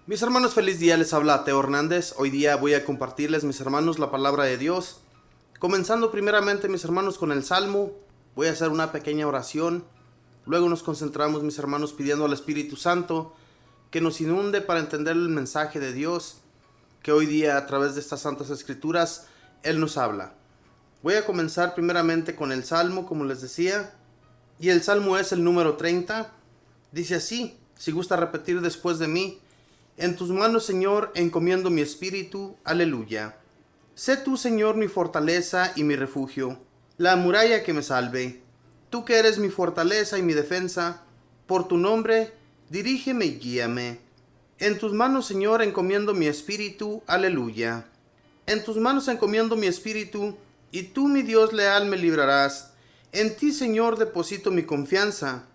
Mis hermanos, feliz día, les habla Teo Hernández. Hoy día voy a compartirles, mis hermanos, la palabra de Dios. Comenzando primeramente, mis hermanos, con el Salmo. Voy a hacer una pequeña oración. Luego nos concentramos, mis hermanos, pidiendo al Espíritu Santo que nos inunde para entender el mensaje de Dios, que hoy día a través de estas santas escrituras Él nos habla. Voy a comenzar primeramente con el Salmo, como les decía. Y el Salmo es el número 30. Dice así, si gusta repetir después de mí: en tus manos, Señor, encomiendo mi espíritu. Aleluya. Sé tú, Señor, mi fortaleza y mi refugio, la muralla que me salve. Tú que eres mi fortaleza y mi defensa, por tu nombre, dirígeme y guíame. En tus manos, Señor, encomiendo mi espíritu. Aleluya. En tus manos encomiendo mi espíritu, y tú, mi Dios leal, me librarás. En ti, Señor, deposito mi confianza,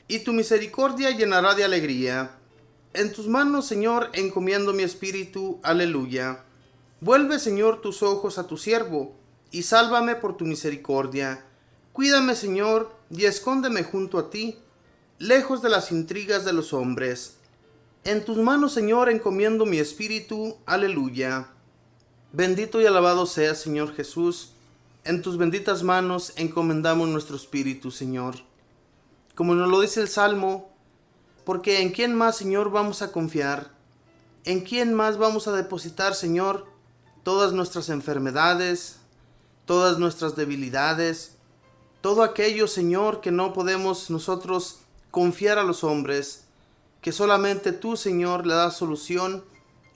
y tu misericordia llenará de alegría. En tus manos, Señor, encomiendo mi espíritu. Aleluya. Vuelve, Señor, tus ojos a tu siervo, y sálvame por tu misericordia. Cuídame, Señor, y escóndeme junto a ti, lejos de las intrigas de los hombres. En tus manos, Señor, encomiendo mi espíritu. Aleluya. Bendito y alabado seas, Señor Jesús. En tus benditas manos encomendamos nuestro espíritu, Señor. Como nos lo dice el Salmo, porque ¿en quién más, Señor, vamos a confiar? ¿En quién más vamos a depositar, Señor, todas nuestras enfermedades, todas nuestras debilidades, todo aquello, Señor, que no podemos nosotros confiar a los hombres, que solamente tú, Señor, le das solución,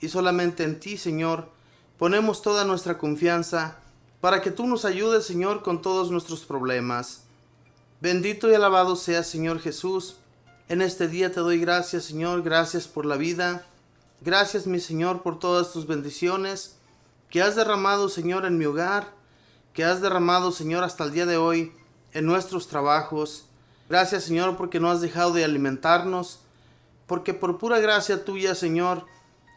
y solamente en ti, Señor, ponemos toda nuestra confianza para que tú nos ayudes, Señor, con todos nuestros problemas? Bendito y alabado seas, Señor Jesús. En este día te doy gracias, Señor, gracias por la vida. Gracias, mi Señor, por todas tus bendiciones que has derramado, Señor, en mi hogar, que has derramado, Señor, hasta el día de hoy en nuestros trabajos. Gracias, Señor, porque no has dejado de alimentarnos, porque por pura gracia tuya, Señor,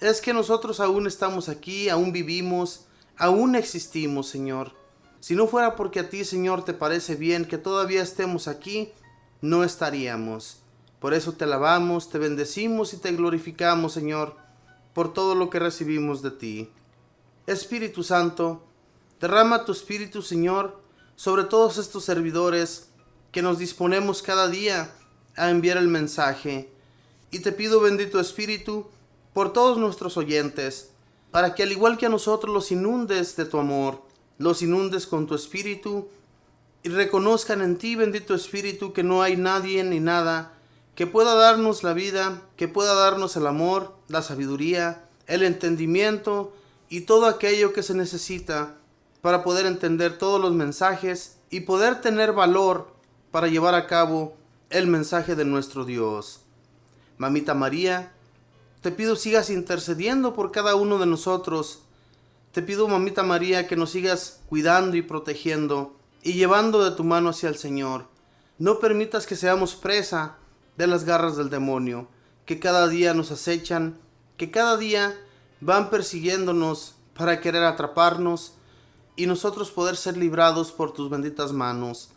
es que nosotros aún estamos aquí, aún vivimos, aún existimos, Señor. Si no fuera porque a ti, Señor, te parece bien que todavía estemos aquí, no estaríamos. Por eso te alabamos, te bendecimos y te glorificamos, Señor, por todo lo que recibimos de ti. Espíritu Santo, derrama tu Espíritu, Señor, sobre todos estos servidores que nos disponemos cada día a enviar el mensaje. Y te pido, bendito Espíritu, por todos nuestros oyentes, para que al igual que a nosotros los inundes de tu amor, los inundes con tu Espíritu, y reconozcan en ti, bendito Espíritu, que no hay nadie ni nada que pueda darnos la vida, que pueda darnos el amor, la sabiduría, el entendimiento y todo aquello que se necesita para poder entender todos los mensajes y poder tener valor para llevar a cabo el mensaje de nuestro Dios. Mamita María, te pido sigas intercediendo por cada uno de nosotros. Te pido, Mamita María, que nos sigas cuidando y protegiendo y llevando de tu mano hacia el Señor. No permitas que seamos presa de las garras del demonio, que cada día nos acechan, que cada día van persiguiéndonos para querer atraparnos y nosotros poder ser librados por tus benditas manos.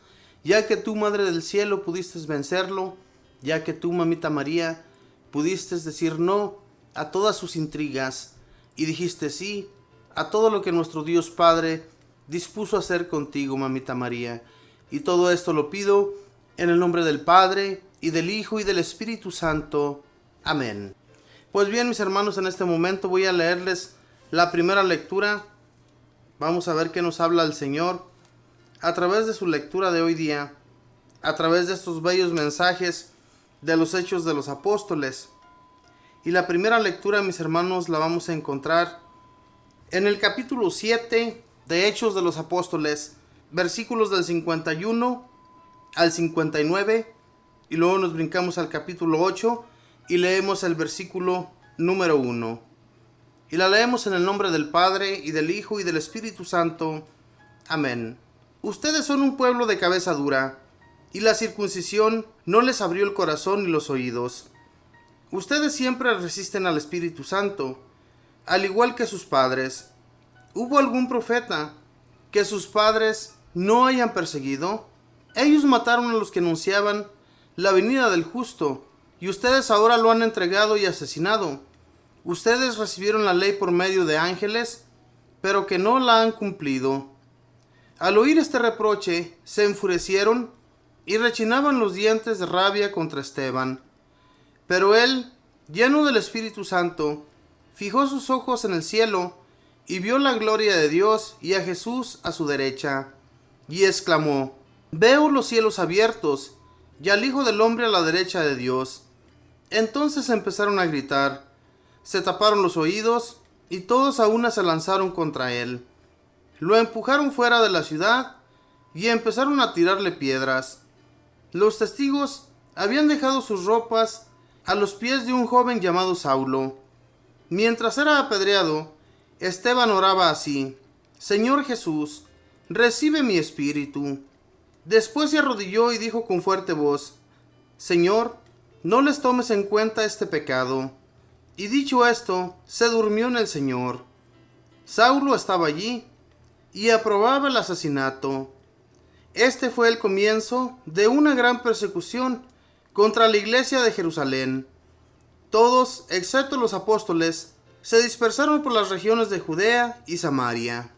Ya que tú, Madre del Cielo, pudiste vencerlo, ya que tú, Mamita María, pudiste decir no a todas sus intrigas y dijiste sí a todo lo que nuestro Dios Padre dispuso a hacer contigo, Mamita María. Y todo esto lo pido en el nombre del Padre, y del Hijo, y del Espíritu Santo. Amén. Pues bien, mis hermanos, en este momento voy a leerles la primera lectura. Vamos a ver qué nos habla el Señor a través de su lectura de hoy día, a través de estos bellos mensajes de los Hechos de los Apóstoles. Y la primera lectura, mis hermanos, la vamos a encontrar en el capítulo 7 de Hechos de los Apóstoles, versículos del 51 al 59, y luego nos brincamos al capítulo 8 y leemos el versículo número 1. Y la leemos en el nombre del Padre, y del Hijo, y del Espíritu Santo. Amén. Ustedes son un pueblo de cabeza dura, y la circuncisión no les abrió el corazón ni los oídos. Ustedes siempre resisten al Espíritu Santo, al igual que sus padres. ¿Hubo algún profeta que sus padres no hayan perseguido? Ellos mataron a los que anunciaban la venida del justo, y ustedes ahora lo han entregado y asesinado. Ustedes recibieron la ley por medio de ángeles, pero que no la han cumplido. Al oír este reproche, se enfurecieron y rechinaban los dientes de rabia contra Esteban. Pero él, lleno del Espíritu Santo, fijó sus ojos en el cielo y vio la gloria de Dios y a Jesús a su derecha, y exclamó: Veo los cielos abiertos y al Hijo del Hombre a la derecha de Dios. Entonces empezaron a gritar, se taparon los oídos y todos a una se lanzaron contra él. Lo empujaron fuera de la ciudad y empezaron a tirarle piedras. Los testigos habían dejado sus ropas a los pies de un joven llamado Saulo. Mientras era apedreado, Esteban oraba así: Señor Jesús, recibe mi espíritu. Después se arrodilló y dijo con fuerte voz: Señor, no les tomes en cuenta este pecado. Y dicho esto, se durmió en el Señor. Saulo estaba allí y aprobaba el asesinato. Este fue el comienzo de una gran persecución contra la iglesia de Jerusalén. Todos, excepto los apóstoles, se dispersaron por las regiones de Judea y Samaria.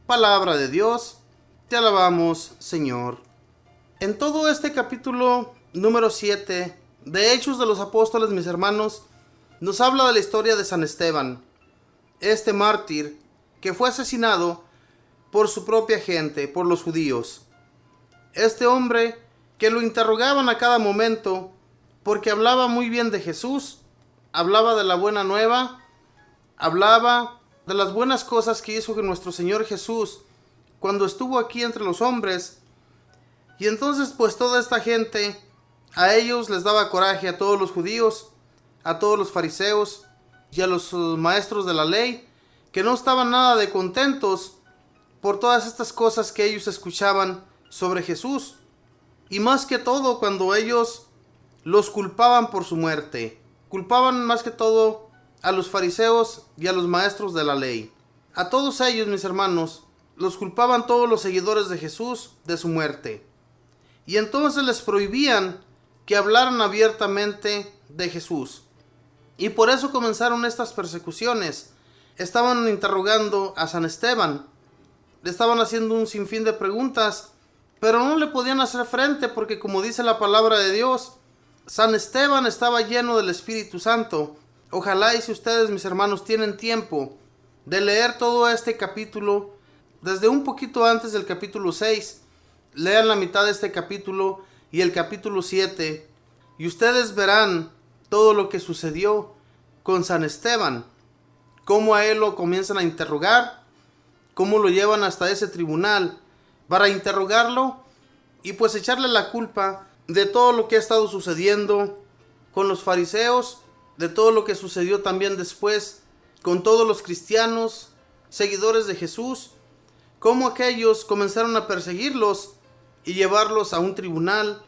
Palabra de Dios, te alabamos, Señor. En todo este capítulo número 7 de Hechos de los Apóstoles, mis hermanos, nos habla de la historia de San Esteban, este mártir que fue asesinado por su propia gente, por los judíos. Este hombre que lo interrogaban a cada momento porque hablaba muy bien de Jesús, hablaba de la buena nueva, hablaba de las buenas cosas que hizo nuestro Señor Jesús cuando estuvo aquí entre los hombres. Y entonces pues toda esta gente, a ellos les daba coraje, a todos los judíos, a todos los fariseos y a los maestros de la ley, que no estaban nada de contentos por todas estas cosas que ellos escuchaban sobre Jesús. Y más que todo cuando ellos los culpaban por su muerte. Culpaban más que todo a los fariseos y a los maestros de la ley. A todos ellos, mis hermanos, los culpaban todos los seguidores de Jesús de su muerte. Y entonces les prohibían que hablaran abiertamente de Jesús. Y por eso comenzaron estas persecuciones. Estaban interrogando a San Esteban. Le estaban haciendo un sinfín de preguntas, pero no le podían hacer frente porque, como dice la palabra de Dios, San Esteban estaba lleno del Espíritu Santo. Ojalá y si ustedes, mis hermanos, tienen tiempo de leer todo este capítulo, desde un poquito antes del capítulo 6, lean la mitad de este capítulo y el capítulo 7, y ustedes verán todo lo que sucedió con San Esteban, cómo a él lo comienzan a interrogar, cómo lo llevan hasta ese tribunal para interrogarlo y pues echarle la culpa de todo lo que ha estado sucediendo con los fariseos, de todo lo que sucedió también después con todos los cristianos, seguidores de Jesús, cómo aquellos comenzaron a perseguirlos y llevarlos a un tribunal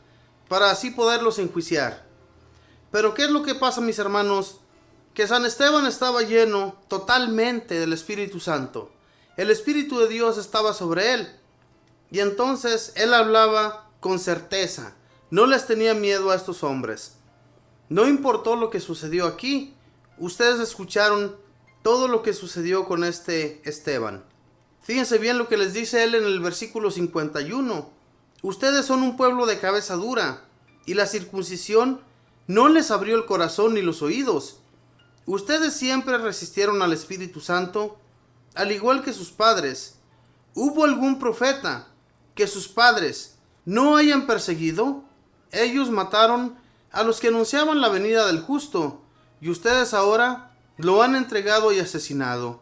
para así poderlos enjuiciar. Pero ¿qué es lo que pasa, mis hermanos? Que San Esteban estaba lleno totalmente del Espíritu Santo. El Espíritu de Dios estaba sobre él. Y entonces él hablaba con certeza. No les tenía miedo a estos hombres. No importó lo que sucedió aquí. Ustedes escucharon todo lo que sucedió con este Esteban. Fíjense bien lo que les dice él en el versículo 51. Ustedes son un pueblo de cabeza dura, y la circuncisión no les abrió el corazón ni los oídos. Ustedes siempre resistieron al Espíritu Santo, al igual que sus padres. ¿Hubo algún profeta que sus padres no hayan perseguido? Ellos mataron a los que anunciaban la venida del justo, y ustedes ahora lo han entregado y asesinado.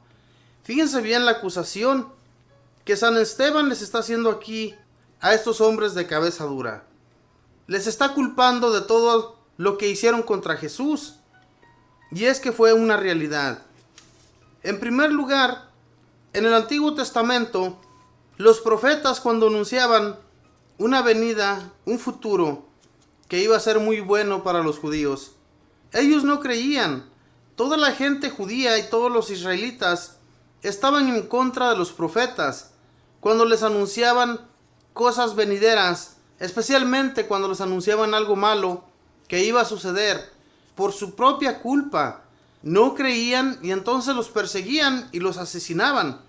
Fíjense bien la acusación que San Esteban les está haciendo aquí a estos hombres de cabeza dura. Les está culpando de todo lo que hicieron contra Jesús. Y es que fue una realidad. En primer lugar, en el Antiguo Testamento, los profetas, cuando anunciaban una venida, un futuro que iba a ser muy bueno para los judíos, ellos no creían. Toda la gente judía y todos los israelitas estaban en contra de los profetas cuando les anunciaban cosas venideras, especialmente cuando les anunciaban algo malo que iba a suceder por su propia culpa. no creían y entonces los perseguían y los asesinaban.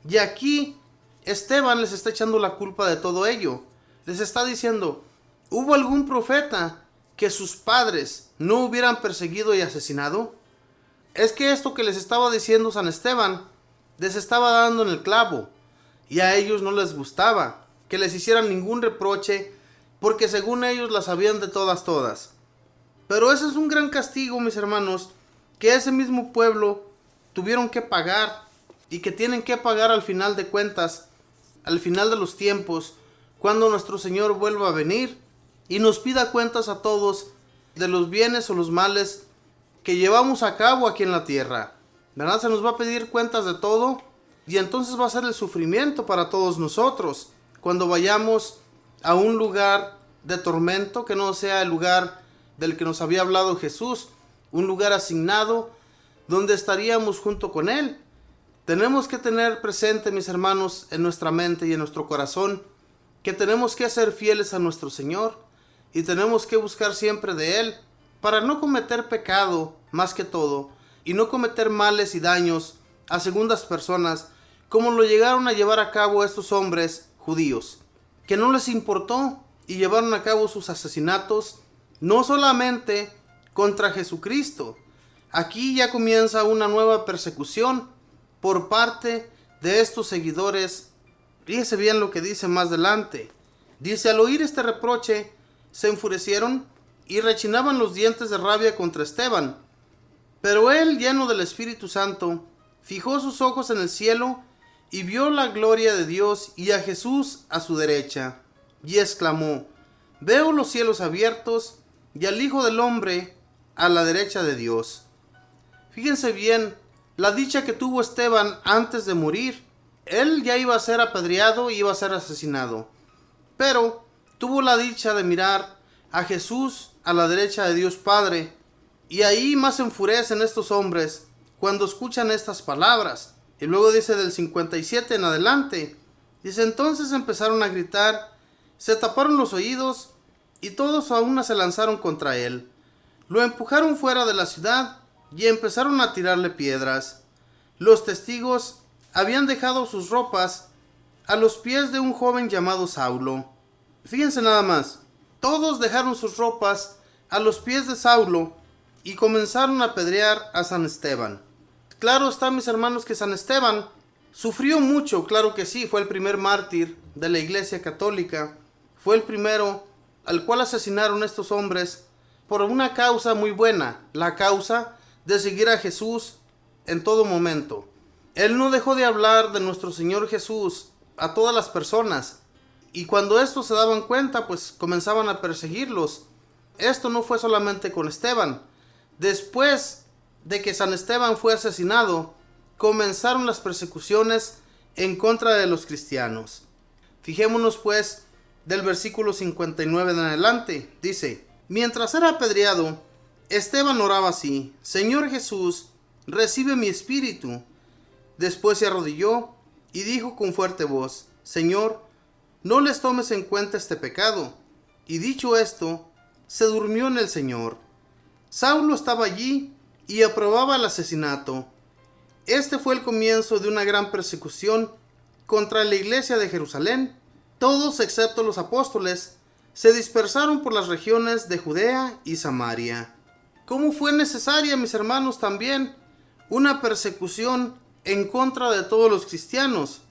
Y aquí Esteban les está echando la culpa de todo ello. Les está diciendo, ¿hubo algún profeta que sus padres no hubieran perseguido y asesinado? Es que esto que les estaba diciendo San Esteban les estaba dando en el clavo, y a ellos no les gustaba que les hicieran ningún reproche, porque según ellos las sabían de todas. Pero ese es un gran castigo, mis hermanos, que ese mismo pueblo tuvieron que pagar, y que tienen que pagar al final de cuentas, al final de los tiempos, cuando nuestro Señor vuelva a venir y nos pida cuentas a todos de los bienes o los males que llevamos a cabo aquí en la tierra. ¿Verdad? Se nos va a pedir cuentas de todo, y entonces va a ser el sufrimiento para todos nosotros cuando vayamos a un lugar de tormento que no sea el lugar del que nos había hablado Jesús, un lugar asignado donde estaríamos junto con Él. Tenemos que tener presente, mis hermanos, en nuestra mente y en nuestro corazón, que tenemos que ser fieles a nuestro Señor y tenemos que buscar siempre de Él para no cometer pecado más que todo y no cometer males y daños a segundas personas, como lo llegaron a llevar a cabo estos hombres judíos, que no les importó y llevaron a cabo sus asesinatos no solamente contra Jesucristo. Aquí ya comienza una nueva persecución por parte de estos seguidores. Fíjese bien lo que dice más adelante. Dice, al oír este reproche, se enfurecieron y rechinaban los dientes de rabia contra Esteban. Pero él, lleno del Espíritu Santo, fijó sus ojos en el cielo y vio la gloria de Dios y a Jesús a su derecha, y exclamó, veo los cielos abiertos y al Hijo del Hombre a la derecha de Dios. Fíjense bien la dicha que tuvo Esteban antes de morir. Él ya iba a ser apedreado y iba a ser asesinado, pero tuvo la dicha de mirar a Jesús a la derecha de Dios Padre, y ahí más se enfurecen estos hombres cuando escuchan estas palabras. Y luego dice del 57 en adelante, dice, entonces empezaron a gritar, se taparon los oídos y todos a una se lanzaron contra él. Lo empujaron fuera de la ciudad y empezaron a tirarle piedras. Los testigos habían dejado sus ropas a los pies de un joven llamado Saulo. Fíjense nada más, todos dejaron sus ropas a los pies de Saulo y comenzaron a apedrear a San Esteban. Claro está, mis hermanos, que San Esteban sufrió mucho, claro que sí, fue el primer mártir de la Iglesia Católica, fue el primero al cual asesinaron estos hombres por una causa muy buena, la causa de seguir a Jesús en todo momento. Él no dejó de hablar de nuestro Señor Jesús a todas las personas, y cuando estos se daban cuenta, pues comenzaban a perseguirlos. Esto no fue solamente con Esteban. Después de que San Esteban fue asesinado, comenzaron las persecuciones en contra de los cristianos. Fijémonos pues del versículo 59 en adelante. Dice, mientras era apedreado, Esteban oraba así, Señor Jesús, recibe mi espíritu. Después se arrodilló y dijo con fuerte voz, Señor, no les tomes en cuenta este pecado. Y dicho esto, se durmió en el Señor. Saulo estaba allí y aprobaba el asesinato. Este fue el comienzo de una gran persecución contra la iglesia de Jerusalén. Todos, excepto los apóstoles, se dispersaron por las regiones de Judea y Samaria. ¿Cómo fue necesaria, mis hermanos, también una persecución en contra de todos los cristianos?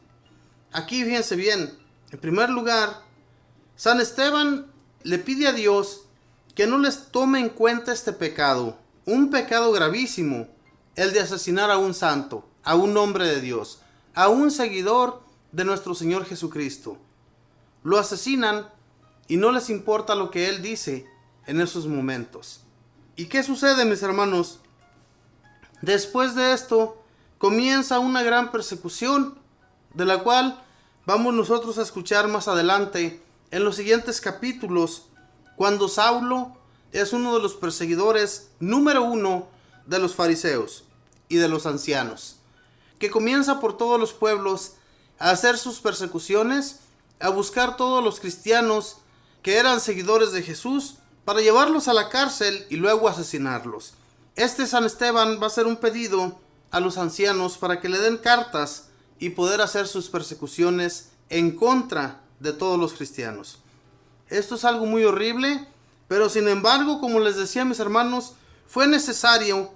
Aquí fíjense bien, en primer lugar, San Esteban le pide a Dios que no les tome en cuenta este pecado, un pecado gravísimo, el de asesinar a un santo, a un hombre de Dios, a un seguidor de nuestro Señor Jesucristo. Lo asesinan y no les importa lo que Él dice en esos momentos. ¿Y qué sucede, mis hermanos? Después de esto, comienza una gran persecución, de la cual vamos nosotros a escuchar más adelante en los siguientes capítulos, cuando Saulo es uno de los perseguidores número 1 de los fariseos y de los ancianos, que comienza por todos los pueblos a hacer sus persecuciones, a buscar todos los cristianos que eran seguidores de Jesús para llevarlos a la cárcel y luego asesinarlos. San Esteban va a hacer un pedido a los ancianos para que le den cartas y poder hacer sus persecuciones en contra de todos los cristianos. Esto es algo muy horrible, pero sin embargo, como les decía, mis hermanos, fue necesario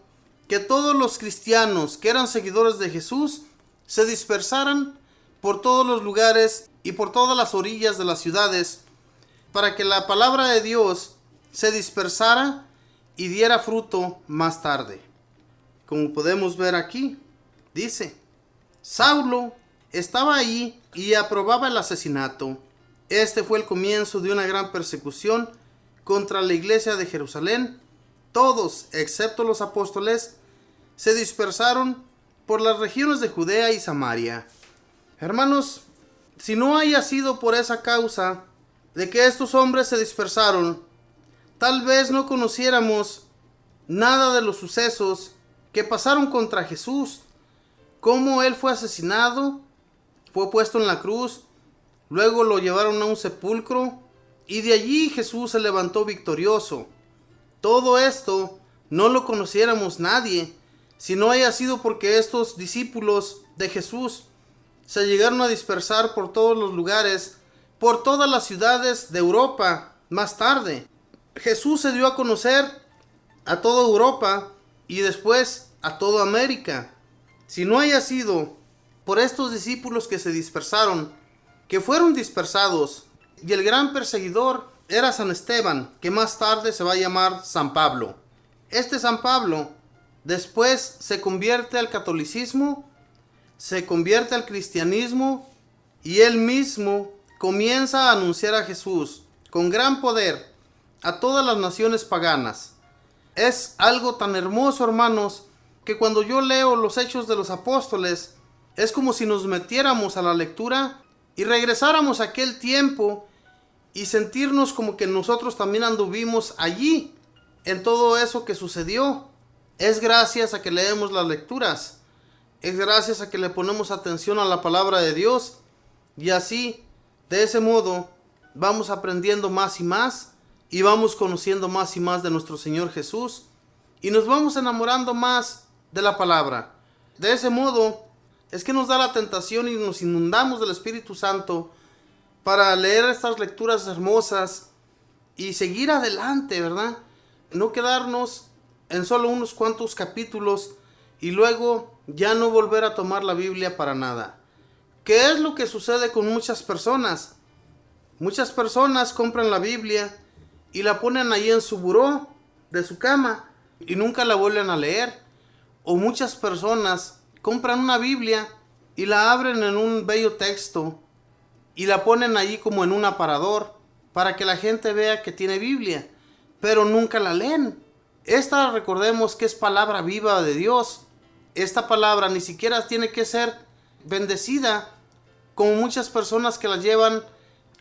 que todos los cristianos que eran seguidores de Jesús se dispersaran por todos los lugares y por todas las orillas de las ciudades, para que la palabra de Dios se dispersara y diera fruto más tarde. Como podemos ver aquí, dice: Saulo estaba ahí y aprobaba el asesinato. Este fue el comienzo de una gran persecución contra la iglesia de Jerusalén. Todos, excepto los apóstoles, se dispersaron por las regiones de Judea y Samaria. Hermanos, si no haya sido por esa causa de que estos hombres se dispersaron, tal vez no conociéramos nada de los sucesos que pasaron contra Jesús, cómo él fue asesinado, fue puesto en la cruz, luego lo llevaron a un sepulcro y de allí Jesús se levantó victorioso. Todo esto no lo conociéramos nadie si no haya sido porque estos discípulos de Jesús se llegaron a dispersar por todos los lugares, por todas las ciudades de Europa. Más tarde, Jesús se dio a conocer a toda Europa y después a toda América. Si no haya sido por estos discípulos que se dispersaron, que fueron dispersados, y el gran perseguidor era San Esteban, que más tarde se va a llamar San Pablo. Este San Pablo después se convierte al catolicismo, se convierte al cristianismo y él mismo comienza a anunciar a Jesús con gran poder a todas las naciones paganas. Es algo tan hermoso, hermanos, que cuando yo leo los Hechos de los Apóstoles, es como si nos metiéramos a la lectura y regresáramos a aquel tiempo y sentirnos como que nosotros también anduvimos allí en todo eso que sucedió. Es gracias a que leemos las lecturas, es gracias a que le ponemos atención a la palabra de Dios, y así, de ese modo, vamos aprendiendo más y vamos conociendo más y más de nuestro Señor Jesús, y nos vamos enamorando más de la palabra. De ese modo es que nos da la tentación y nos inundamos del Espíritu Santo para leer estas lecturas hermosas y seguir adelante, ¿verdad? No quedarnos en solo unos cuantos capítulos y luego ya no volver a tomar la Biblia para nada. ¿Qué es lo que sucede con muchas personas? Muchas personas compran la Biblia y la ponen ahí en su buró de su cama y nunca la vuelven a leer. O muchas personas compran una Biblia y la abren en un bello texto y la ponen allí como en un aparador para que la gente vea que tiene Biblia, pero nunca la leen. Esta, recordemos que es palabra viva de Dios. Esta palabra ni siquiera tiene que ser bendecida como muchas personas que la llevan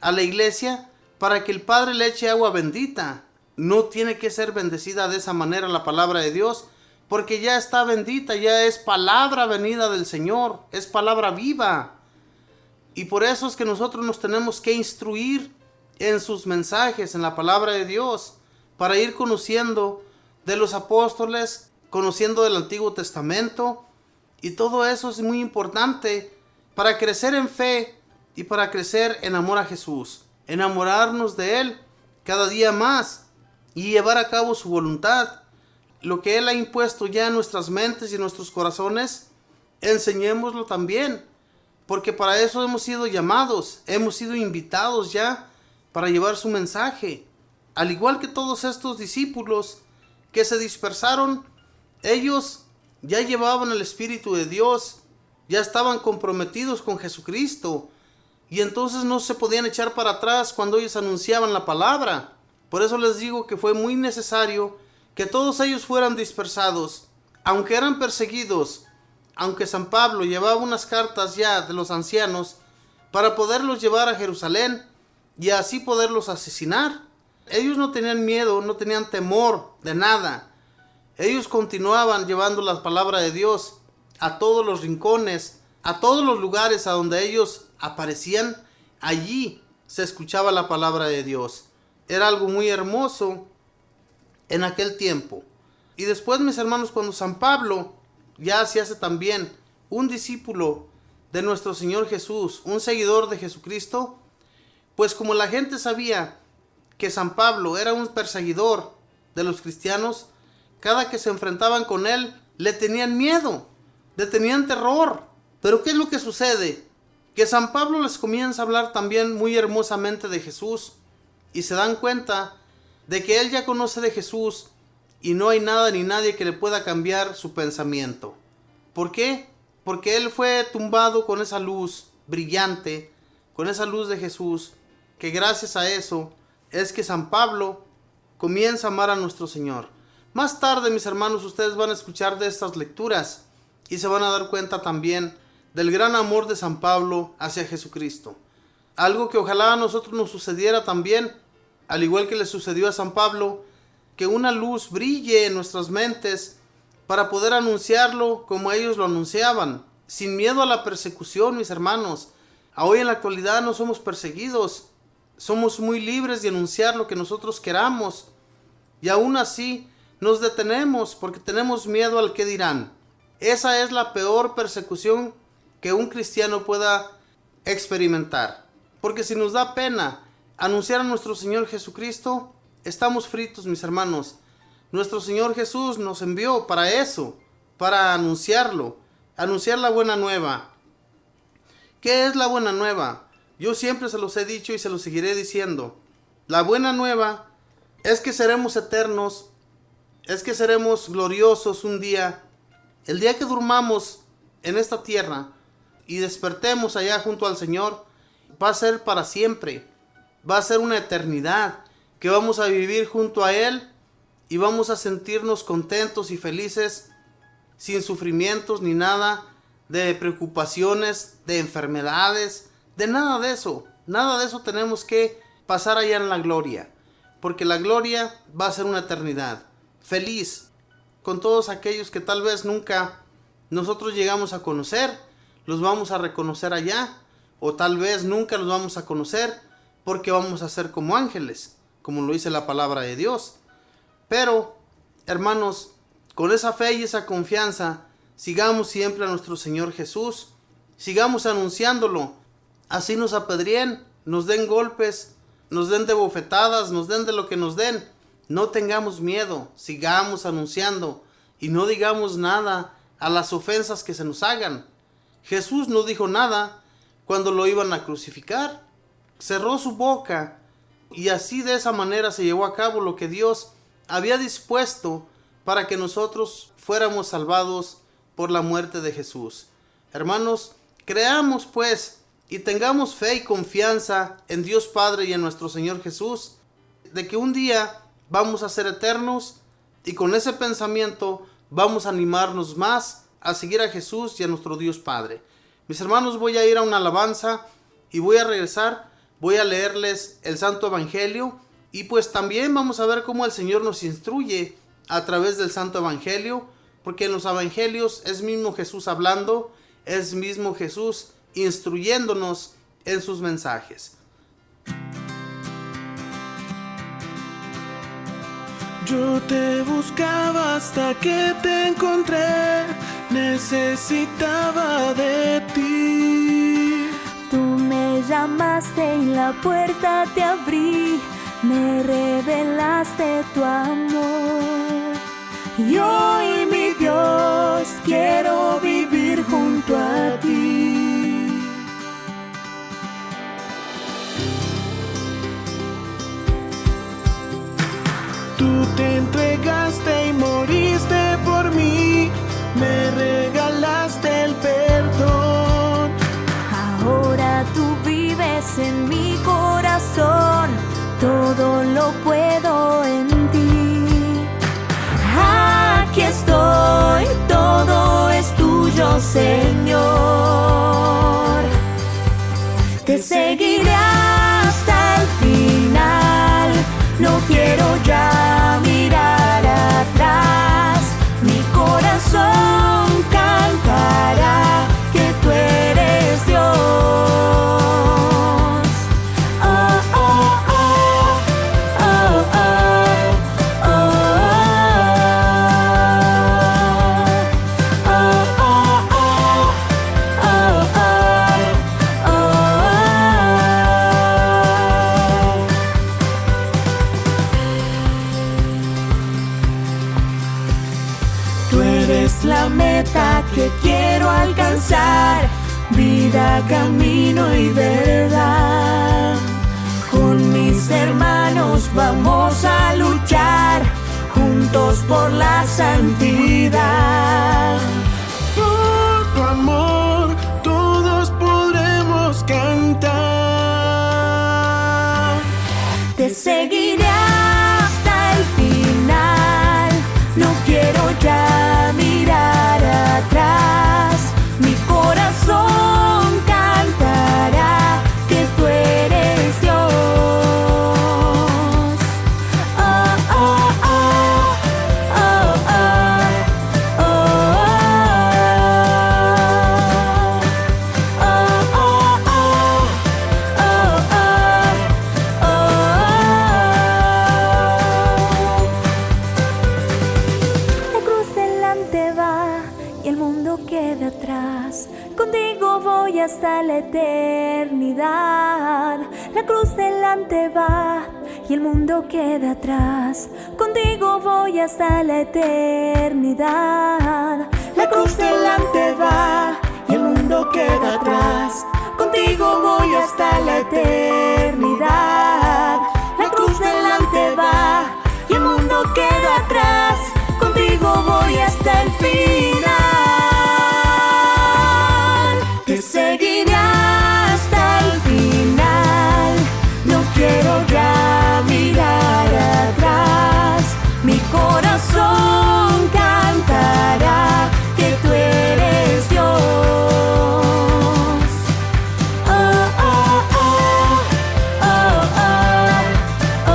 a la iglesia para que el Padre le eche agua bendita. No tiene que ser bendecida de esa manera la palabra de Dios, porque ya está bendita, ya es palabra venida del Señor, es palabra viva. Y por eso es que nosotros nos tenemos que instruir en sus mensajes, en la palabra de Dios, para ir conociendo de los apóstoles, conociendo del Antiguo Testamento, y todo eso es muy importante para crecer en fe y para crecer en amor a Jesús, enamorarnos de Él cada día más y llevar a cabo su voluntad. Lo que Él ha impuesto ya en nuestras mentes y en nuestros corazones, enseñémoslo también, porque para eso hemos sido llamados, hemos sido invitados ya para llevar su mensaje. Al igual que todos estos discípulos que se dispersaron, ellos ya llevaban el Espíritu de Dios, ya estaban comprometidos con Jesucristo, y entonces no se podían echar para atrás cuando ellos anunciaban la palabra. Por eso les digo que fue muy necesario que todos ellos fueran dispersados, aunque eran perseguidos, aunque San Pablo llevaba unas cartas ya de los ancianos para poderlos llevar a Jerusalén y así poderlos asesinar. Ellos no tenían miedo, no tenían temor de nada. Ellos continuaban llevando la palabra de Dios a todos los rincones, a todos los lugares a donde ellos aparecían. Allí se escuchaba la palabra de Dios. Era algo muy hermoso en aquel tiempo. Y después, mis hermanos, cuando San Pablo ya se hace también un discípulo de nuestro Señor Jesús, un seguidor de Jesucristo, pues como la gente sabía que San Pablo era un perseguidor de los cristianos, cada que se enfrentaban con él, le tenían miedo, le tenían terror. Pero ¿qué es lo que sucede? Que San Pablo les comienza a hablar también muy hermosamente de Jesús, y se dan cuenta de que él ya conoce de Jesús y no hay nada ni nadie que le pueda cambiar su pensamiento. ¿Por qué? Porque él fue tumbado con esa luz brillante, con esa luz de Jesús, que gracias a eso es que San Pablo comienza a amar a nuestro Señor. Más tarde, mis hermanos, ustedes van a escuchar de estas lecturas y se van a dar cuenta también del gran amor de San Pablo hacia Jesucristo. Algo que ojalá a nosotros nos sucediera también, al igual que le sucedió a San Pablo, que una luz brille en nuestras mentes para poder anunciarlo como ellos lo anunciaban, sin miedo a la persecución, mis hermanos. Hoy en la actualidad no somos perseguidos, somos muy libres de anunciar lo que nosotros queramos, y aún así nos detenemos porque tenemos miedo al que dirán. Esa es la peor persecución que un cristiano pueda experimentar, porque si nos da pena anunciar a nuestro Señor Jesucristo, estamos fritos, mis hermanos. Nuestro Señor Jesús nos envió para eso, para anunciarlo, anunciar la buena nueva. ¿Qué es la buena nueva? Yo siempre se los he dicho y se los seguiré diciendo. La buena nueva es que seremos eternos, es que seremos gloriosos un día. El día que durmamos en esta tierra y despertemos allá junto al Señor, va a ser para siempre, va a ser una eternidad que vamos a vivir junto a Él y vamos a sentirnos contentos y felices, sin sufrimientos ni nada de preocupaciones, de enfermedades, de nada de eso. Nada de eso tenemos que pasar allá en la gloria, porque la gloria va a ser una eternidad feliz con todos aquellos que tal vez nunca nosotros llegamos a conocer. Los vamos a reconocer allá, o tal vez nunca los vamos a conocer porque vamos a ser como ángeles, como lo dice la palabra de Dios. Pero, hermanos, con esa fe y esa confianza, sigamos siempre a nuestro Señor Jesús, sigamos anunciándolo, así nos apedreen, nos den golpes, nos den de bofetadas, nos den de lo que nos den. No tengamos miedo, sigamos anunciando y no digamos nada a las ofensas que se nos hagan. Jesús no dijo nada cuando lo iban a crucificar, cerró su boca y así de esa manera se llevó a cabo lo que Dios había dispuesto para que nosotros fuéramos salvados por la muerte de Jesús. Hermanos, creamos pues y tengamos fe y confianza en Dios Padre y en nuestro Señor Jesús, de que un día vamos a ser eternos, y con ese pensamiento vamos a animarnos más a seguir a Jesús y a nuestro Dios Padre. Mis hermanos, voy a ir a una alabanza y voy a regresar, voy a leerles el Santo Evangelio, y pues también vamos a ver cómo el Señor nos instruye a través del Santo Evangelio, porque en los Evangelios es mismo Jesús hablando, es mismo Jesús instruyéndonos en sus mensajes. Yo te buscaba hasta que te encontré, necesitaba de ti. Tú me llamaste y la puerta te abrí, me revelaste tu amor. Y hoy, mi Dios, quiero vivir junto a ti. Tú te entregaste y moriste por mí, me regalaste el perdón. Ahora tú vives en mi corazón, todo lo puedo en ti. Aquí estoy, todo es tuyo, Señor. Te seguiré hasta el final, no quiero ya mirar atrás. Mi corazón cantará que tú eres Dios. Oh, oh, oh, oh, oh, oh, oh. eres la meta que quiero alcanzar, vida, camino y verdad. Con mis hermanos vamos a luchar, juntos por la santidad. Por tu amor todos podremos cantar. Te seguiré hasta el final, no quiero ya mirar atrás. Mi corazón cantará que tú eres Dios. Oh, oh, oh, oh, oh, oh, oh, oh, oh, La cruz delante va y el mundo queda atrás. Contigo voy hasta la eternidad. La cruz delante va y el mundo queda atrás. Contigo voy hasta la eternidad. La cruz delante va y el mundo queda atrás. Contigo voy hasta la eternidad. La cruz delante va y el mundo queda atrás. Contigo voy hasta el final. Te seguiré hasta el final. No quiero ya mirar atrás. Mi corazón cantará que tú eres Dios. Oh, oh, oh, oh, oh, oh,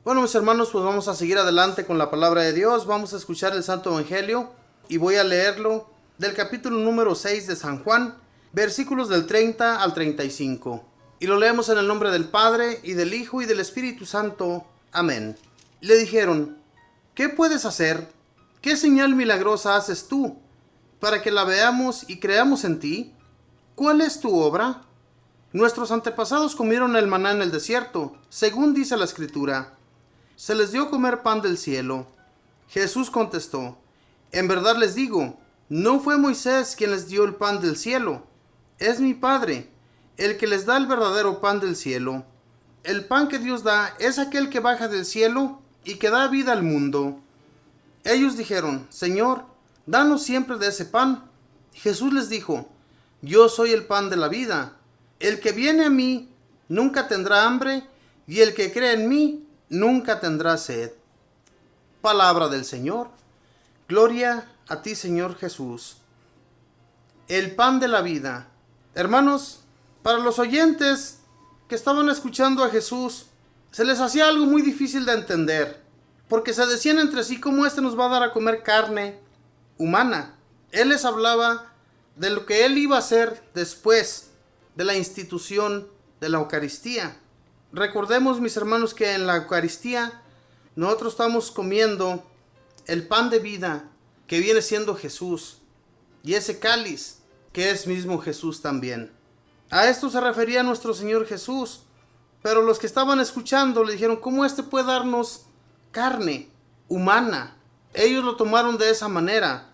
Bueno, mis hermanos, pues vamos a seguir adelante con la palabra de Dios. Vamos a escuchar el Santo Evangelio y voy a leerlo del capítulo número 6 de San Juan, versículos del 30 al 35. Y lo leemos en el nombre del Padre, y del Hijo, y del Espíritu Santo. Amén. Le dijeron: ¿qué puedes hacer? ¿Qué señal milagrosa haces tú, para que la veamos y creamos en ti? ¿Cuál es tu obra? Nuestros antepasados comieron el maná en el desierto, según dice la Escritura. Se les dio a comer pan del cielo. Jesús contestó: en verdad les digo, no fue Moisés quien les dio el pan del cielo, es mi Padre, el que les da el verdadero pan del cielo. El pan que Dios da es aquel que baja del cielo y que da vida al mundo. Ellos dijeron: Señor, danos siempre de ese pan. Jesús les dijo: yo soy el pan de la vida. El que viene a mí nunca tendrá hambre, y el que cree en mí nunca tendrá sed. Palabra del Señor. Gloria a ti, Señor Jesús. El pan de la vida. Hermanos, para los oyentes que estaban escuchando a Jesús, se les hacía algo muy difícil de entender, porque se decían entre sí: ¿cómo nos va a dar a comer carne humana? Él les hablaba de lo que él iba a hacer después de la institución de la Eucaristía. Recordemos, mis hermanos, que en la Eucaristía nosotros estamos comiendo el pan de vida que viene siendo Jesús, y ese cáliz que es mismo Jesús también. A esto se refería nuestro Señor Jesús, pero los que estaban escuchando le dijeron: ¿cómo puede darnos carne humana? Ellos lo tomaron de esa manera.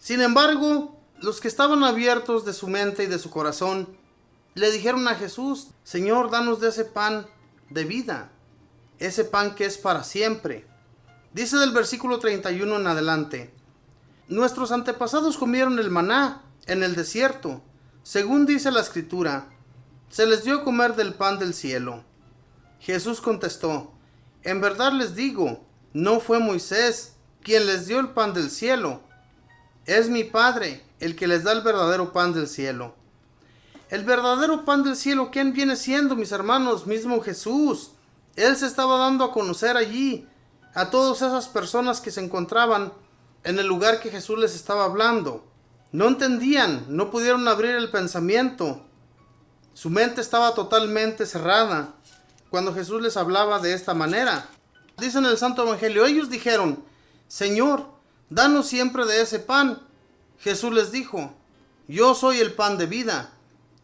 Sin embargo, los que estaban abiertos de su mente y de su corazón le dijeron a Jesús: Señor, danos de ese pan de vida, ese pan que es para siempre. Dice del versículo 31 en adelante: nuestros antepasados comieron el maná en el desierto, según dice la Escritura. Se les dio a comer del pan del cielo. Jesús contestó: en verdad les digo, no fue Moisés quien les dio el pan del cielo, es mi Padre el que les da el verdadero pan del cielo. El verdadero pan del cielo, ¿quién viene siendo, mis hermanos? Mismo Jesús. Él se estaba dando a conocer allí a todas esas personas que se encontraban en el lugar que Jesús les estaba hablando. No entendían, no pudieron abrir el pensamiento. Su mente estaba totalmente cerrada. cuando Jesús les hablaba de esta manera. Dice en el Santo Evangelio, ellos dijeron, Señor, danos siempre de ese pan. Jesús les dijo, yo soy el pan de vida.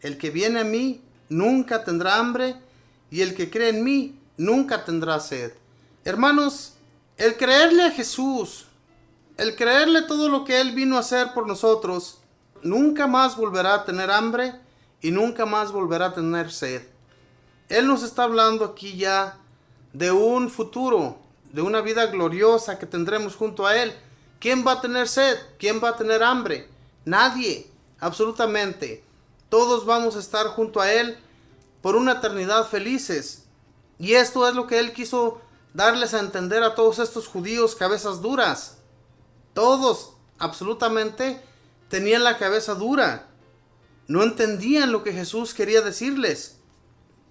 El que viene a mí nunca tendrá hambre, y el que cree en mí nunca tendrá sed. Hermanos, el creerle a Jesús, el creerle todo lo que Él vino a hacer por nosotros, nunca más volverá a tener hambre y nunca más volverá a tener sed. Él nos está hablando aquí ya de un futuro, de una vida gloriosa que tendremos junto a Él. ¿Quién va a tener sed? ¿Quién va a tener hambre? Nadie, absolutamente. Todos vamos a estar junto a Él por una eternidad felices. Y esto es lo que Él quiso darles a entender a todos estos judíos cabezas duras. Todos, absolutamente, tenían la cabeza dura. No entendían lo que Jesús quería decirles.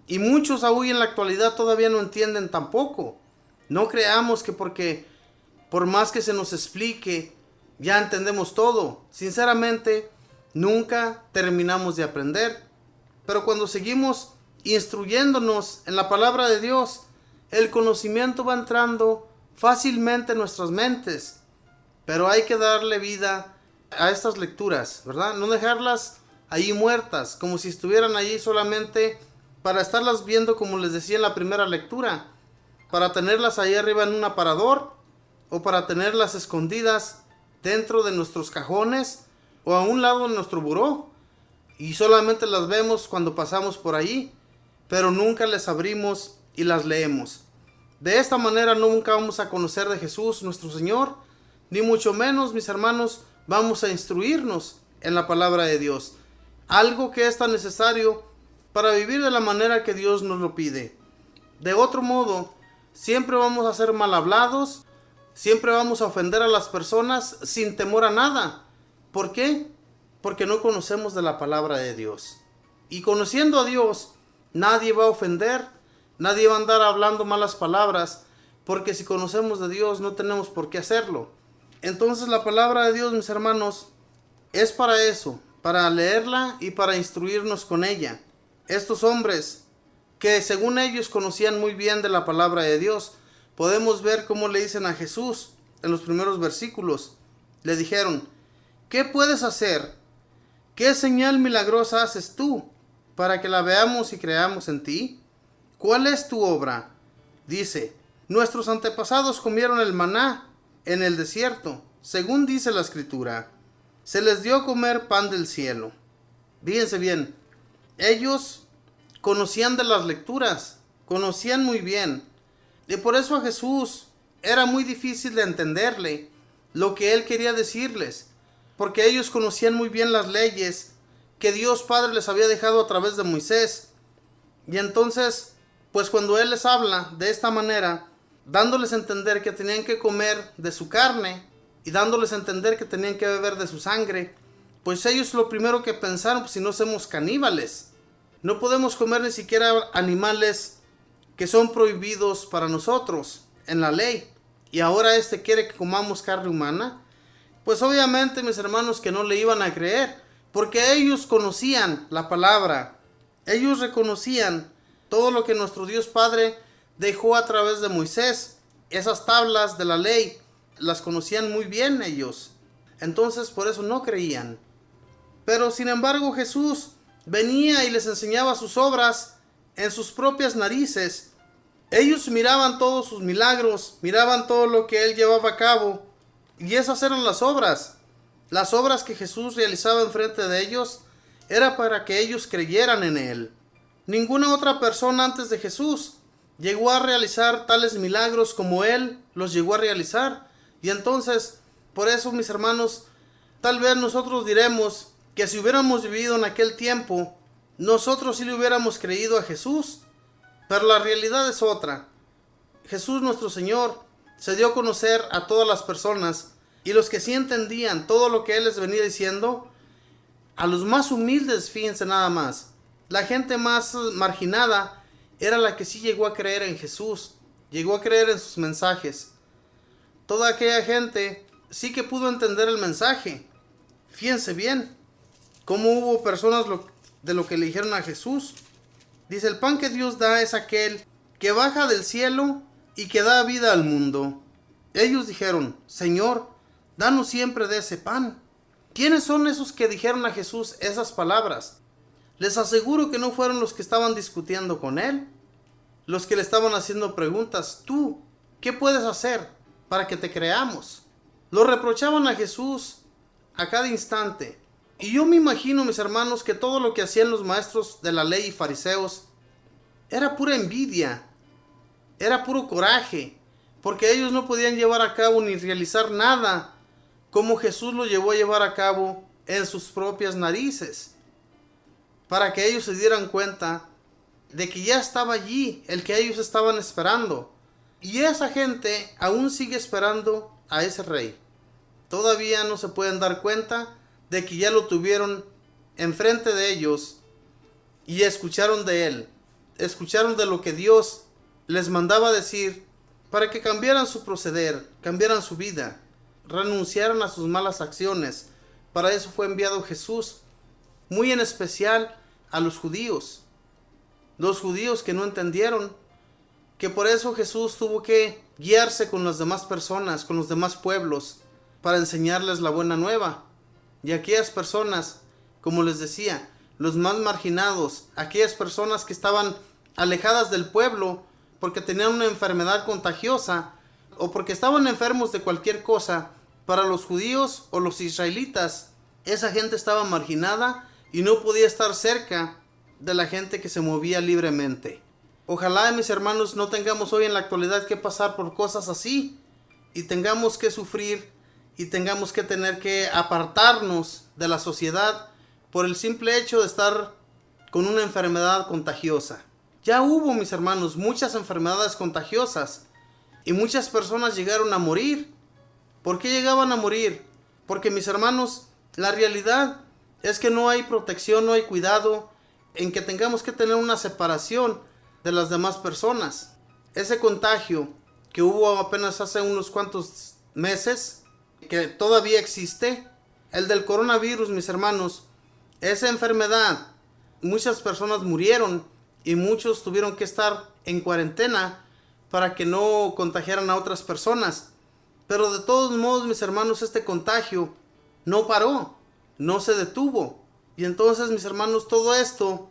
Y muchos aún en la actualidad todavía no entienden tampoco. No creamos que porque por más que se nos explique, ya entendemos todo. Sinceramente, nunca terminamos de aprender. Pero cuando seguimos instruyéndonos en la palabra de Dios, el conocimiento va entrando fácilmente en nuestras mentes. Pero hay que darle vida a estas lecturas, ¿verdad? No dejarlas ahí muertas, como si estuvieran allí solamente para estarlas viendo, como les decía en la primera lectura, para tenerlas ahí arriba en un aparador, o para tenerlas escondidas dentro de nuestros cajones, o a un lado de nuestro buró, y solamente las vemos cuando pasamos por ahí, pero nunca les abrimos y las leemos. De esta manera nunca vamos a conocer de Jesús nuestro Señor, ni mucho menos, mis hermanos, vamos a instruirnos en la palabra de Dios. Algo que es tan necesario para vivir de la manera que Dios nos lo pide. De otro modo, siempre vamos a ser mal hablados, siempre vamos a ofender a las personas sin temor a nada. ¿Por qué? Porque no conocemos de la palabra de Dios. Y conociendo a Dios, nadie va a ofender, nadie va a andar hablando malas palabras, porque si conocemos de Dios no tenemos por qué hacerlo. Entonces la palabra de Dios, mis hermanos, es para eso, para leerla y para instruirnos con ella. Estos hombres, que según ellos conocían muy bien de la palabra de Dios, podemos ver cómo le dicen a Jesús en los primeros versículos. Le dijeron, ¿qué puedes hacer? ¿Qué señal milagrosa haces tú para que la veamos y creamos en ti? ¿Cuál es tu obra? Dice, nuestros antepasados comieron el maná en el desierto, según dice la Escritura. Se les dio a comer pan del cielo. Fíjense bien, ellos conocían de las lecturas, conocían muy bien. Y por eso a Jesús era muy difícil de entenderle lo que Él quería decirles, porque ellos conocían muy bien las leyes que Dios Padre les había dejado a través de Moisés. Y entonces, pues cuando Él les habla de esta manera, dándoles a entender que tenían que comer de su carne y dándoles a entender que tenían que beber de su sangre, pues ellos lo primero que pensaron, pues si no somos caníbales, no podemos comer ni siquiera animales que son prohibidos para nosotros en la ley, y ahora quiere que comamos carne humana. Pues obviamente, mis hermanos, que no le iban a creer, porque ellos conocían la palabra, ellos reconocían todo lo que nuestro Dios Padre dejó a través de Moisés. Esas tablas de la ley las conocían muy bien ellos, entonces por eso no creían. Pero sin embargo Jesús venía y les enseñaba sus obras en sus propias narices. Ellos miraban todos sus milagros, miraban todo lo que Él llevaba a cabo, y esas eran las obras. Las obras que Jesús realizaba enfrente de ellos era para que ellos creyeran en Él. Ninguna otra persona antes de Jesús llegó a realizar tales milagros como Él los llegó a realizar. Y entonces, por eso, mis hermanos, tal vez nosotros diremos que si hubiéramos vivido en aquel tiempo, nosotros sí le hubiéramos creído a Jesús. Pero la realidad es otra. Jesús nuestro Señor se dio a conocer a todas las personas, y los que sí entendían todo lo que Él les venía diciendo, a los más humildes, fíjense nada más, la gente más marginada era la que sí llegó a creer en Jesús, llegó a creer en sus mensajes. Toda aquella gente sí que pudo entender el mensaje. Fíjense bien cómo hubo personas de lo que le dijeron a Jesús. Dice, el pan que Dios da es aquel que baja del cielo y que da vida al mundo. Ellos dijeron: Señor, danos siempre de ese pan. ¿Quiénes son esos que dijeron a Jesús esas palabras? Les aseguro que no fueron los que estaban discutiendo con él, los que le estaban haciendo preguntas. Tú, ¿qué puedes hacer para que te creamos? Lo reprochaban a Jesús a cada instante. Y yo me imagino, mis hermanos, que todo lo que hacían los maestros de la ley y fariseos era pura envidia, era puro coraje, porque ellos no podían llevar a cabo ni realizar nada como Jesús lo llevó a llevar a cabo en sus propias narices, para que ellos se dieran cuenta de que ya estaba allí el que ellos estaban esperando. Y esa gente aún sigue esperando a ese rey. Todavía no se pueden dar cuenta de que ya lo tuvieron enfrente de ellos y escucharon de él, escucharon de lo que Dios les mandaba decir para que cambiaran su proceder, cambiaran su vida, renunciaran a sus malas acciones. Para eso fue enviado Jesús, muy en especial a los judíos que no entendieron, que por eso Jesús tuvo que guiarse con las demás personas, con los demás pueblos, para enseñarles la buena nueva. Y aquellas personas, como les decía, los más marginados, aquellas personas que estaban alejadas del pueblo porque tenían una enfermedad contagiosa o porque estaban enfermos de cualquier cosa, para los judíos o los israelitas, esa gente estaba marginada y no podía estar cerca de la gente que se movía libremente. Ojalá, mis hermanos, no tengamos hoy en la actualidad que pasar por cosas así y tengamos que sufrir y tengamos que tener que apartarnos de la sociedad por el simple hecho de estar con una enfermedad contagiosa. Ya hubo, mis hermanos, muchas enfermedades contagiosas y muchas personas llegaron a morir. ¿Por qué llegaban a morir? Porque, mis hermanos, la realidad es que no hay protección, no hay cuidado en que tengamos que tener una separación de las demás personas. Ese contagio que hubo apenas hace unos cuantos meses, que todavía existe, el del coronavirus, mis hermanos, esa enfermedad, muchas personas murieron y muchos tuvieron que estar en cuarentena para que no contagiaran a otras personas. Pero de todos modos, mis hermanos, este contagio no paró, no se detuvo. Y entonces, mis hermanos, todo esto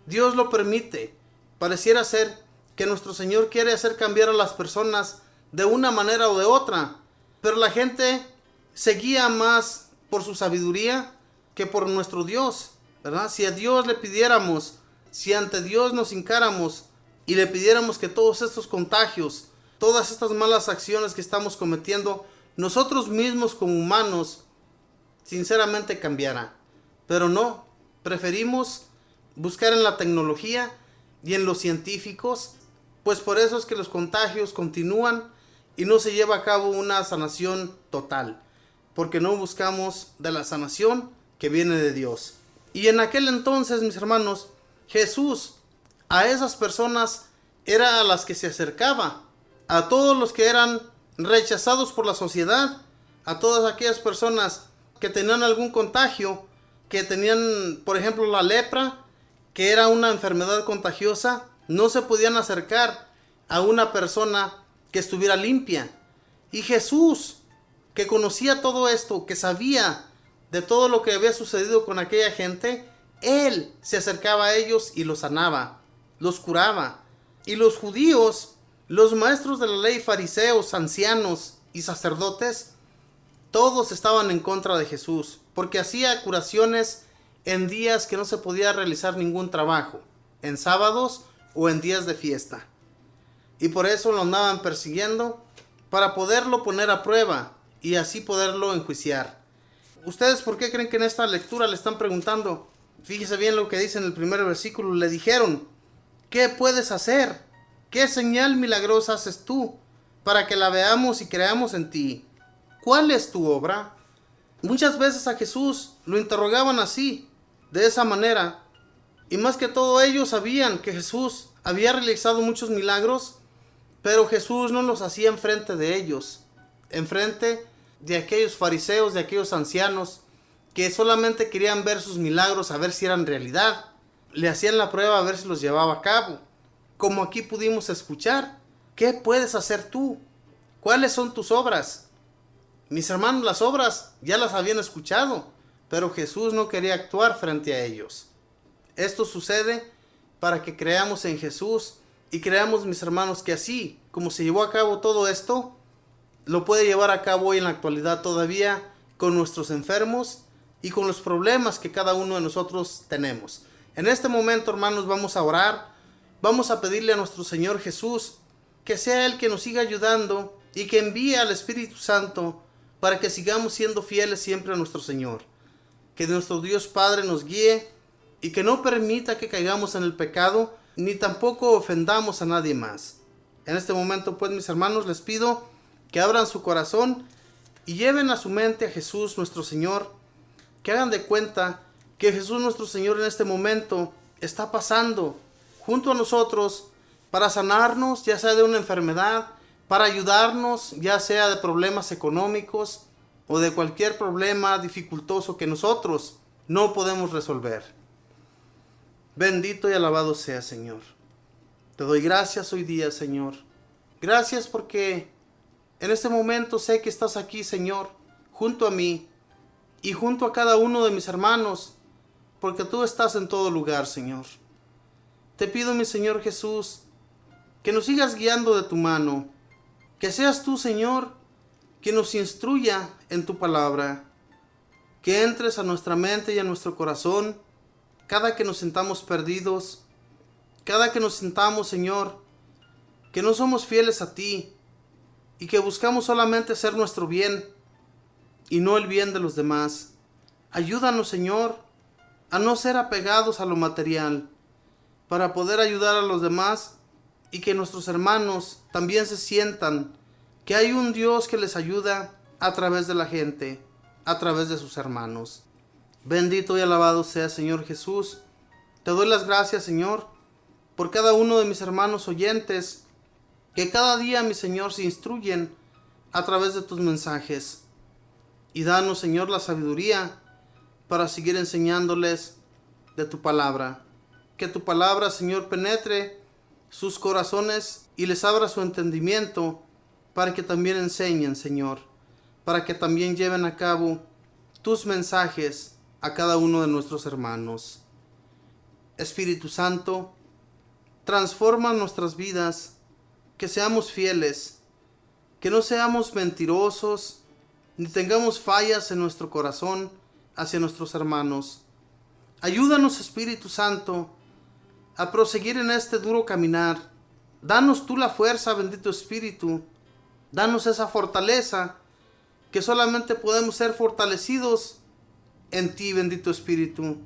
Dios lo permite. Pareciera ser que nuestro Señor quiere hacer cambiar a las personas de una manera o de otra, pero la gente se guía más por su sabiduría que por nuestro Dios, ¿verdad? Si a Dios le pidiéramos, si ante Dios nos hincáramos y le pidiéramos que todos estos contagios, todas estas malas acciones que estamos cometiendo, nosotros mismos como humanos, sinceramente cambiara. Pero no, preferimos buscar en la tecnología y en los científicos, pues por eso es que los contagios continúan y no se lleva a cabo una sanación total, porque no buscamos de la sanación que viene de Dios. Y en aquel entonces, mis hermanos, Jesús a esas personas era a las que se acercaba, a todos los que eran rechazados por la sociedad, a todas aquellas personas que tenían algún contagio, que tenían, por ejemplo, la lepra, que era una enfermedad contagiosa, no se podían acercar a una persona que estuviera limpia. Y Jesús, que conocía todo esto, que sabía de todo lo que había sucedido con aquella gente, Él se acercaba a ellos y los sanaba, los curaba. Y los judíos, los maestros de la ley, fariseos, ancianos y sacerdotes, todos estaban en contra de Jesús, porque hacía curaciones en días que no se podía realizar ningún trabajo, en sábados o en días de fiesta. Y por eso lo andaban persiguiendo, para poderlo poner a prueba y así poderlo enjuiciar. ¿Ustedes por qué creen que en esta lectura le están preguntando? Fíjese bien lo que dice en el primer versículo. Le dijeron: ¿qué puedes hacer? ¿Qué señal milagrosa haces tú para que la veamos y creamos en ti? ¿Cuál es tu obra? Muchas veces a Jesús lo interrogaban así, de esa manera. Y más que todo, ellos sabían que Jesús había realizado muchos milagros, pero Jesús no los hacía enfrente de ellos, enfrente de aquellos fariseos, de aquellos ancianos que solamente querían ver sus milagros, a ver si eran realidad. Le hacían la prueba a ver si los llevaba a cabo. como aquí pudimos escuchar. ¿Qué puedes hacer tú? ¿Cuáles son tus obras? Mis hermanos, las obras ya las habían escuchado, pero Jesús no quería actuar frente a ellos. Esto sucede para que creamos en Jesús y creamos, mis hermanos, que así como se llevó a cabo todo esto, lo puede llevar a cabo hoy en la actualidad todavía con nuestros enfermos y con los problemas que cada uno de nosotros tenemos. En este momento, hermanos, vamos a orar, vamos a pedirle a nuestro Señor Jesús que sea Él que nos siga ayudando y que envíe al Espíritu Santo para que sigamos siendo fieles siempre a nuestro Señor. Que nuestro Dios Padre nos guíe y que no permita que caigamos en el pecado, ni tampoco ofendamos a nadie más. En este momento, pues, mis hermanos, les pido que abran su corazón y lleven a su mente a Jesús nuestro Señor, que hagan de cuenta que Jesús nuestro Señor en este momento está pasando junto a nosotros para sanarnos, ya sea de una enfermedad, para ayudarnos, ya sea de problemas económicos o de cualquier problema dificultoso que nosotros no podemos resolver. Bendito y alabado sea, Señor. Te doy gracias hoy día, Señor. Gracias porque en este momento sé que estás aquí, Señor, junto a mí y junto a cada uno de mis hermanos, porque tú estás en todo lugar, Señor. Te pido, mi Señor Jesús, que nos sigas guiando de tu mano, que seas tú, Señor, que nos instruya en tu palabra, que entres a nuestra mente y a nuestro corazón cada que nos sintamos perdidos, cada que nos sintamos, Señor, que no somos fieles a ti y que buscamos solamente hacer nuestro bien y no el bien de los demás. Ayúdanos, Señor, a no ser apegados a lo material, para poder ayudar a los demás y que nuestros hermanos también se sientan que hay un Dios que les ayuda a través de la gente, a través de sus hermanos. Bendito y alabado sea, Señor Jesús. Te doy las gracias, Señor, por cada uno de mis hermanos oyentes, que cada día, mi Señor, se instruyen a través de tus mensajes. Y danos, Señor, la sabiduría para seguir enseñándoles de tu palabra. Que tu palabra, Señor, penetre sus corazones y les abra su entendimiento para que también enseñen, Señor, para que también lleven a cabo tus mensajes a cada uno de nuestros hermanos. Espíritu Santo, transforma nuestras vidas, que seamos fieles, que no seamos mentirosos, ni tengamos fallas en nuestro corazón hacia nuestros hermanos. Ayúdanos, Espíritu Santo, a proseguir en este duro caminar. Danos tú la fuerza, bendito Espíritu. Danos esa fortaleza, que solamente podemos ser fortalecidos en ti, bendito Espíritu,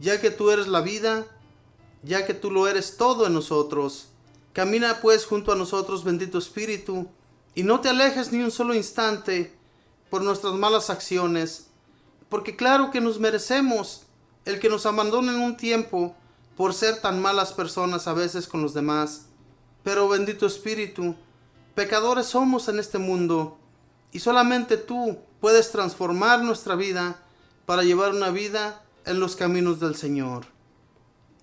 ya que tú eres la vida, ya que tú lo eres todo en nosotros. Camina pues junto a nosotros, bendito Espíritu, y no te alejes ni un solo instante por nuestras malas acciones, porque claro que nos merecemos el que nos abandonen un tiempo por ser tan malas personas a veces con los demás. Pero bendito Espíritu, pecadores somos en este mundo, y solamente tú puedes transformar nuestra vida para llevar una vida en los caminos del Señor.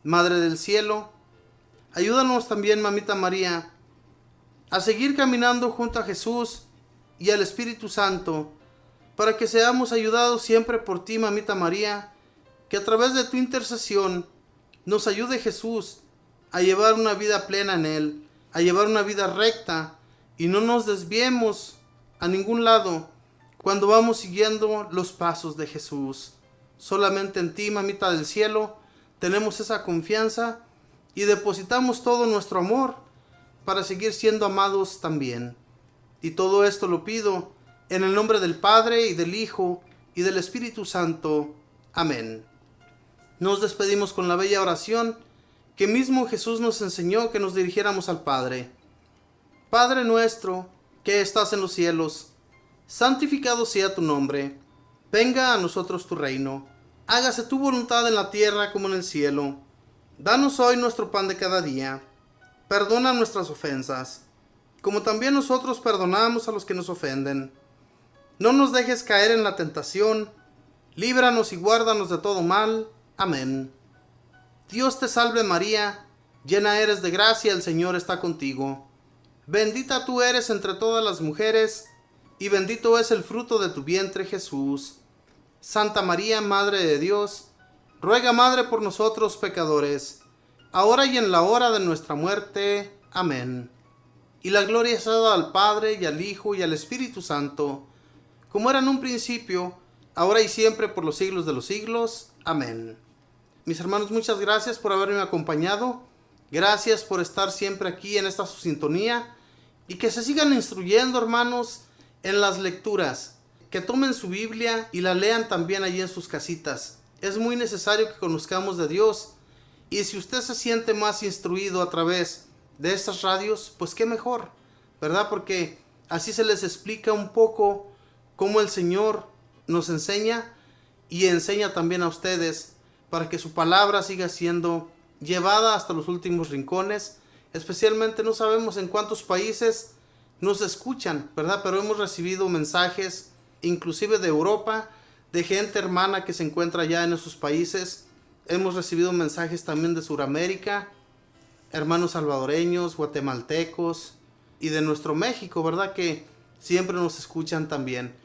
Madre del cielo, ayúdanos también, Mamita María, a seguir caminando junto a Jesús y al Espíritu Santo, para que seamos ayudados siempre por ti, Mamita María, que a través de tu intercesión nos ayude Jesús a llevar una vida plena en Él, a llevar una vida recta y no nos desviemos a ningún lado cuando vamos siguiendo los pasos de Jesús. Solamente en ti, Mamita del cielo, tenemos esa confianza y depositamos todo nuestro amor para seguir siendo amados también. Y todo esto lo pido en el nombre del Padre y del Hijo y del Espíritu Santo. Amén. Nos despedimos con la bella oración que mismo Jesús nos enseñó que nos dirigiéramos al Padre. Padre nuestro, que estás en los cielos, santificado sea tu nombre. Venga a nosotros tu reino. Hágase tu voluntad en la tierra como en el cielo. Danos hoy nuestro pan de cada día. Perdona nuestras ofensas, como también nosotros perdonamos a los que nos ofenden. No nos dejes caer en la tentación. Líbranos y guárdanos de todo mal. Amén. Dios te salve María, Llena eres de gracia, el Señor está contigo. Bendita tú eres entre todas las mujeres, y bendito es el fruto de tu vientre, Jesús. Santa María, Madre de Dios, ruega, Madre, por nosotros pecadores, ahora y en la hora de nuestra muerte. Amén. Y la gloria sea dada al Padre, y al Hijo, y al Espíritu Santo, como era en un principio, ahora y siempre, por los siglos de los siglos. Amén. Mis hermanos, muchas gracias por haberme acompañado. Gracias por estar siempre aquí en esta su sintonía. Y que se sigan instruyendo, hermanos, en las lecturas. Que tomen su Biblia y la lean también allí en sus casitas. Es muy necesario que conozcamos de Dios. Y si usted se siente más instruido a través de estas radios, pues qué mejor, ¿verdad? Porque así se les explica un poco cómo el Señor nos enseña y enseña también a ustedes para que su palabra siga siendo llevada hasta los últimos rincones. Especialmente no sabemos en cuántos países nos escuchan, ¿verdad? Pero hemos recibido mensajes inclusive de Europa, de gente hermana que se encuentra allá en esos países. Hemos recibido mensajes también de Sudamérica, hermanos salvadoreños, guatemaltecos y de nuestro México, ¿verdad? Que siempre nos escuchan también.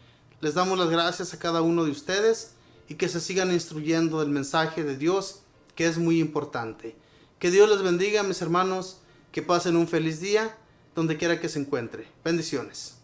Les damos las gracias a cada uno de ustedes y que se sigan instruyendo del mensaje de Dios, que es muy importante. Que Dios les bendiga, mis hermanos, que pasen un feliz día donde quiera que se encuentre. Bendiciones.